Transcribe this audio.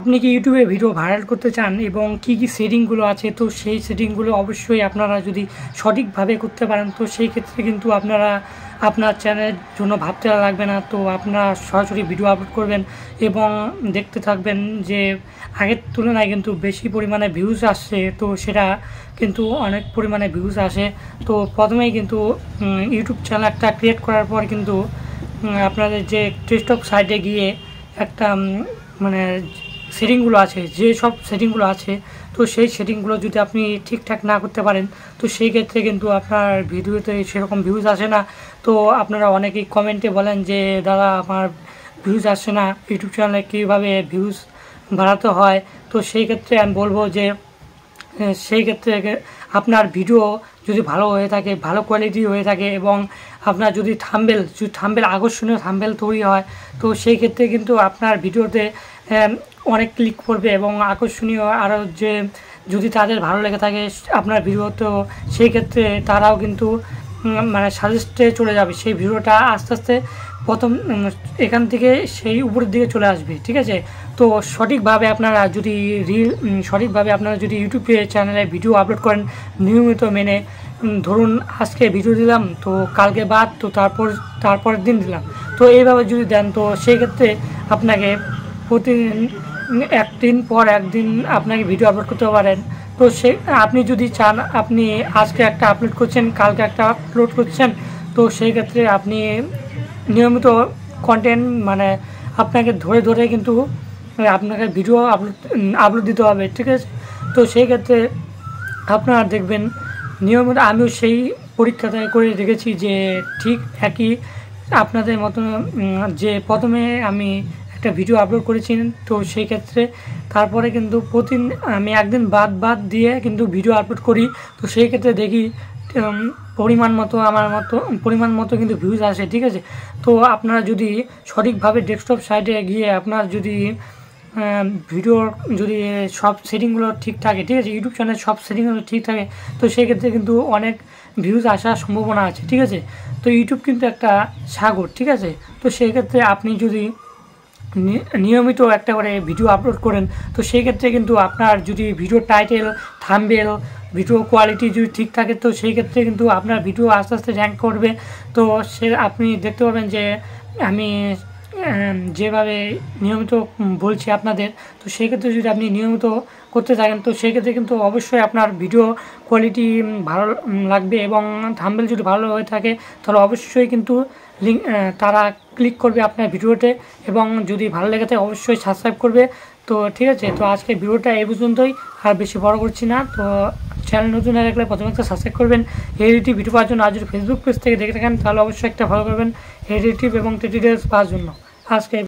আপনি কি ইউটিউবে ভিডিও ভাইরাল করতে চান এবং কি সেটিংগুলো আছে, তো সেই সেটিংগুলো অবশ্যই আপনারা যদি সঠিকভাবে করতে পারেন তো সেই ক্ষেত্রে কিন্তু আপনারা আপনার চ্যানেলের জন্য ভাবতে লাগবে না। তো আপনারা সরাসরি ভিডিও আপলোড করবেন এবং দেখতে থাকবেন যে আগের তুলনায় কিন্তু বেশি পরিমাণে ভিউজ আসছে, তো সেটা কিন্তু অনেক পরিমাণে ভিউজ আসে। তো প্রথমেই কিন্তু ইউটিউব চ্যানেল একটা ক্রিয়েট করার পর কিন্তু আপনাদের যে টিকটক সাইটে গিয়ে একটা মানে সেটিংগুলো আছে, যে সব সেটিংগুলো আছে, তো সেই সেটিংগুলো যদি আপনি ঠিকঠাক না করতে পারেন তো সেই ক্ষেত্রে কিন্তু আপনার ভিডিওতে সেরকম ভিউজ আসে না। তো আপনারা অনেকেই কমেন্টে বলেন যে দাদা আমার ভিউজ আসছে না, ইউটিউব চ্যানেলে কীভাবে ভিউজ বাড়াতে হয়। তো সেই ক্ষেত্রে আমি বলবো যে সেই ক্ষেত্রে আপনার ভিডিও যদি ভালো হয়ে থাকে, ভালো কোয়ালিটি হয়ে থাকে এবং আপনার যদি থাম্বনেল আকর্ষণীয় থাম্বনেল তৈরি হয় তো সেই ক্ষেত্রে কিন্তু আপনার ভিডিওতে অনেক ক্লিক করবে এবং আকর্ষণীয় আরও যে যদি তাদের ভালো লেগে থাকে আপনার ভিডিও, তো সেই ক্ষেত্রে তারাও কিন্তু মানে সাজেস্টে চলে যাবে, সেই ভিডিওটা আস্তে আস্তে প্রথম এখান থেকে সেই উপরের দিকে চলে আসবে। ঠিক আছে, তো সঠিকভাবে আপনারা যদি সঠিকভাবে আপনারা যদি ইউটিউবে চ্যানেলে ভিডিও আপলোড করেন নিয়মিত মেনে, ধরুন আজকে ভিডিও দিলাম তো কালকে বাদ, তো তারপরের দিন দিলাম, তো এইভাবে যদি দেন তো সেই ক্ষেত্রে আপনাকে প্রতিদিন একদিন পর একদিন আপনাকে ভিডিও আপলোড করতে পারেন। তো সে আপনি যদি চান আপনি আজকে একটা আপলোড করছেন কালকে একটা আপলোড করছেন, তো সেই ক্ষেত্রে আপনি নিয়মিত কন্টেন্ট মানে আপনাকে ধরে ধরে কিন্তু আপনাকে ভিডিও আপলোড দিতে হবে। ঠিক আছে, তো সেই ক্ষেত্রে আপনারা দেখবেন নিয়মিত, আমিও সেই পরীক্ষাটা করে রেখেছি যে ঠিক একই আপনাদের মতো যে প্রথমে আমি একটা ভিডিও আপলোড করেছি, তো সেই ক্ষেত্রে তারপরে কিন্তু প্রতিদিন আমি একদিন বাদ দিয়ে কিন্তু ভিডিও আপলোড করি। তো সেই ক্ষেত্রে দেখি পরিমাণ মতো কিন্তু ভিউজ আসে। ঠিক আছে, তো আপনারা যদি সঠিকভাবে ডেস্কটপ সাইটে গিয়ে আপনার যদি ভিডিওর যদি সব সেটিংগুলো ঠিক থাকে, ঠিক আছে, ইউটিউব চ্যানেলের সব সেটিংগুলো ঠিক থাকে, তো সেই ক্ষেত্রে কিন্তু অনেক ভিউজ আসার সম্ভাবনা আছে। ঠিক আছে, তো ইউটিউব কিন্তু একটা সাগর। ঠিক আছে, তো সেই ক্ষেত্রে আপনি যদি নিয়মিত একটা করে ভিডিও আপলোড করেন তো সেই ক্ষেত্রে কিন্তু আপনার যদি video title, thumbnail, video quality যদি ঠিক থাকে তো সেই ক্ষেত্রে কিন্তু আপনার ভিডিও আস্তে আস্তে র্যাঙ্ক করবে। তো আপনি দেখতে পাবেন যে আমি যেভাবে নিয়মিত বলছি আপনাদের, তো সেই ক্ষেত্রে যদি আপনি নিয়মিত করতে থাকেন তো সেই ক্ষেত্রে কিন্তু অবশ্যই আপনার ভিডিও কোয়ালিটি ভালো লাগবে এবং থাম্বনেল যদি ভালো হয়ে থাকে তাহলে অবশ্যই কিন্তু তারা ক্লিক করবে আপনার ভিডিওতে এবং যদি ভালো লেগে থাকে অবশ্যই সাবস্ক্রাইব করবে। তো ঠিক আছে, তো আজকে ভিডিওটা এই পর্যন্তই, আর বেশি বড় করছি না। তো চ্যানেল নতুন হয়ে থাকলে প্রথমে একটা সাবস্ক্রাইব করবেন এডিটিভ ভিডিও পাওয়ার জন্য, আর যদি ফেসবুক পেজ থেকে দেখে থাকেন তাহলে অবশ্যই একটা ফলো করবেন এডিটিভ এবং টিউটোরিয়ালস পাওয়ার জন্য। আজকে